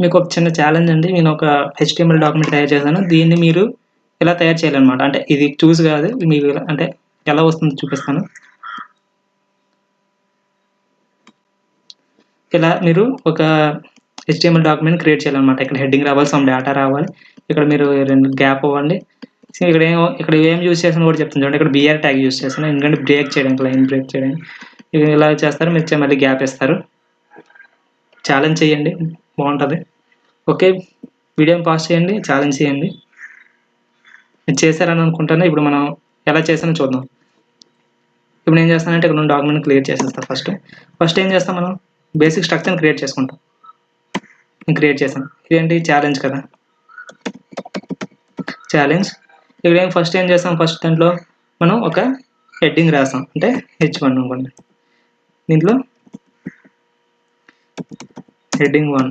మీకు ఒక చిన్న ఛాలెంజ్ అండి. నేను ఒక హెచ్టీఎంఎల్ డాక్యుమెంట్ తయారు చేశాను. దీన్ని మీరు ఇలా తయారు చేయాలన్నమాట. అంటే ఇది చూసి కాదు, మీకు అంటే ఎలా వస్తుందో చూపిస్తాను. ఇలా మీరు ఒక హెచ్టీఎంఎల్ డాక్యుమెంట్ క్రియేట్ చేయాలన్నమాట. ఇక్కడ హెడ్డింగ్ రావాలి, సమ్ డేటా రావాలి. ఇక్కడ మీరు 2 గ్యాప్ ఇవ్వండి. ఇక్కడ ఏం యూజ్ చేసానో కూడా చెప్తాను చూడండి. ఇక్కడ బిఆర్ ట్యాగ్ యూజ్ చేశాను. ఎందుకంటే బ్రేక్ చేయడానికి, లైన్ బ్రేక్ చేయడానికి. ఇలా చేస్తారు. మీరు మళ్ళీ గ్యాప్ ఇస్తారు. ఛాలెంజ్ చేయండి, బాగుంటుంది. ఓకే, వీడియోని పాస్ చేయండి, ఛాలెంజ్ చేయండి. మీరు చేశారని అనుకుంటాను. ఇప్పుడు మనం ఎలా చేసానో చూద్దాం. ఇప్పుడు ఏం చేస్తానంటే ఇక్కడ ఉన్న డాక్యుమెంట్ క్రియేట్ చేసేస్తాను. ఫస్ట్ ఏం చేస్తాం, మనం బేసిక్ స్ట్రక్చర్ని క్రియేట్ చేసుకుంటాం. నేను క్రియేట్ చేశాను. ఇదేంటి ఛాలెంజ్ కదా, ఛాలెంజ్. ఇక్కడ ఫస్ట్ ఏం చేస్తాం, ఫస్ట్ దాంట్లో మనం ఒక హెడ్డింగ్ రాస్తాం. అంటే H1 అనుకోండి. దీంట్లో హెడ్డింగ్ 1.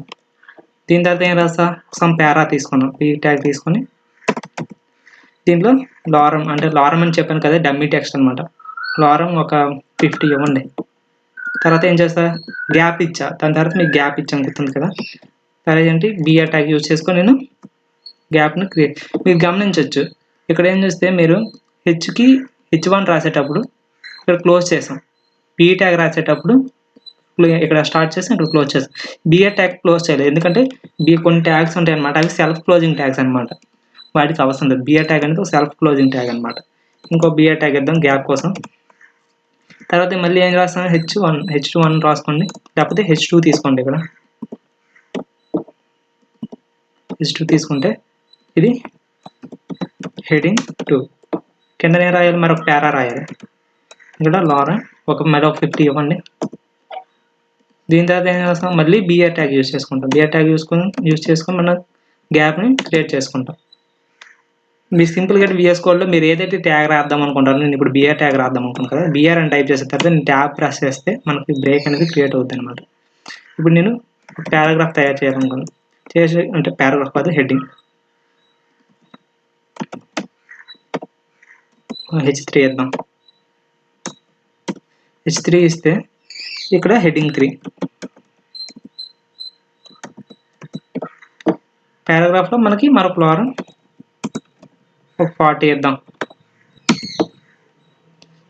దీని తర్వాత ఏం రాస్తా, సమ్ పారా తీసుకున్నాం. ఈ ట్యాగ్ తీసుకొని దీంట్లో లారం, అంటే లారం అని చెప్పాను కదా, డమ్మీ టెక్స్ట్ అనమాట. లారం ఒక 50 ఇవ్వండి. తర్వాత ఏం చేస్తా, గ్యాప్ ఇచ్చా. దాని తర్వాత మీకు గ్యాప్ ఇచ్చాను గుర్తుంది కదా. తర్వాత ఏంటి, బిఆర్ ట్యాగ్ యూజ్ చేసుకొని నేను గ్యాప్ని మీరు గమనించవచ్చు. ఇక్కడ ఏం చేస్తే మీరు హెచ్కి H1 రాసేటప్పుడు ఇక్కడ క్లోజ్ చేసాం. బి ట్యాగ్ రాసేటప్పుడు ఇక్కడ స్టార్ట్ చేసి ఇక్కడ క్లోజ్ చేస్తాం. బిఆర్ ట్యాగ్ క్లోజ్ చేయలేదు, ఎందుకంటే కొన్ని ట్యాగ్స్ ఉంటాయి అనమాట. అవి సెల్ఫ్ క్లోజింగ్ ట్యాగ్స్ అనమాట. వాటికి అవసరం లేదు. బిఆర్ ట్యాగ్ అనేది ఒక సెల్ఫ్ క్లోజింగ్ ట్యాగ్ అనమాట. ఇంకో బిఆర్ ట్యాగ్ ఇద్దాం గ్యాప్ కోసం. తర్వాత మళ్ళీ ఏం రాస్తాం, H1 రాసుకోండి, లేకపోతే H2 తీసుకోండి. ఇక్కడ H2 తీసుకుంటే ఇది హెడింగ్ 2. కిందనే రాయాలి, మరొక పారా రాయాలి. ఇక్కడ లారా మరొక 50 ఇవ్వండి. దీని తర్వాత ఏం చేస్తాం, మళ్ళీ బిఆర్ ట్యాగ్ యూజ్ చేసుకుంటాం. బిఆర్ ట్యాగ్ యూజ్ చేసుకొని మనం గ్యాప్ని క్రియేట్ చేసుకుంటాం. మీరు సింపుల్గా VS కోడ్లో మీరు ఏదైతే ట్యాగ్ రాద్దాం అనుకుంటారో, నేను ఇప్పుడు బిఆర్ ట్యాగ్ రాద్దాం అనుకుంటాను కదా, బిఆర్ అని టైప్ చేసిన తర్వాత నేను ట్యాబ్ ప్రెస్ చేస్తే మనకి బ్రేక్ అనేది క్రియేట్ అవుతుంది అనమాట. ఇప్పుడు నేను ఒక పారాగ్రాఫ్ తయారు చేయాలనుకున్నాను. అంటే పారాగ్రాఫ్ కాదు, హెడ్డింగ్ H3 ఇద్దాం. H3 ఇస్తే ఇక్కడ హెడ్డింగ్ 3. పారాగ్రాఫ్లో మనకి మరొక లారం ఒక 40 ఇద్దాం.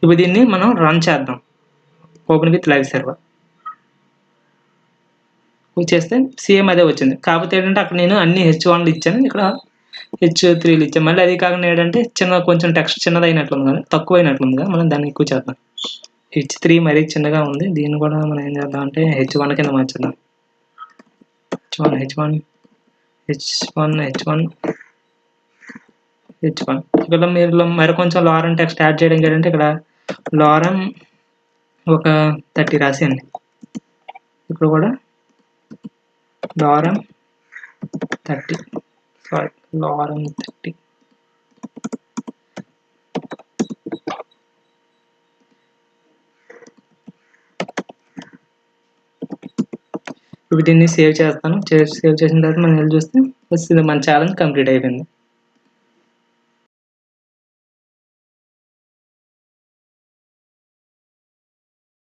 ఇప్పుడు దీన్ని మనం రన్ చేద్దాం. ఓపెన్ విత్ లైవ్ సర్వర్ చేస్తే సేమ్ అదే వచ్చింది. కాకపోతే ఏంటంటే అక్కడ నేను అన్ని H1లు ఇచ్చాను, ఇక్కడ H3లు ఇచ్చాను. మళ్ళీ అది కాకుండా ఏంటంటే కొంచెం టెక్స్ట్ చిన్నదైనట్లుంది కానీ, తక్కువ అయినట్లుంది కానీ, మనం దాన్ని ఎక్కువ చేద్దాం. H3 మరీ చిన్నగా ఉంది. దీన్ని కూడా మనం ఏం చేద్దాం అంటే H1 కింద మార్చేద్దాం. H1 ఇక్కడ మీరు మరి కొంచెం లారం టెక్స్ట్ యాడ్ చేయడం ఏంటంటే ఇక్కడ లారం ఒక 30 రాసేయండి. ఇప్పుడు కూడా లారం 30. ఇప్పుడు దీన్ని సేవ్ చేస్తాను. సేవ్ చేసిన తర్వాత మనం వెళ్ళి చూస్తే మన ఛాలెంజ్ కంప్లీట్ అయిపోయింది.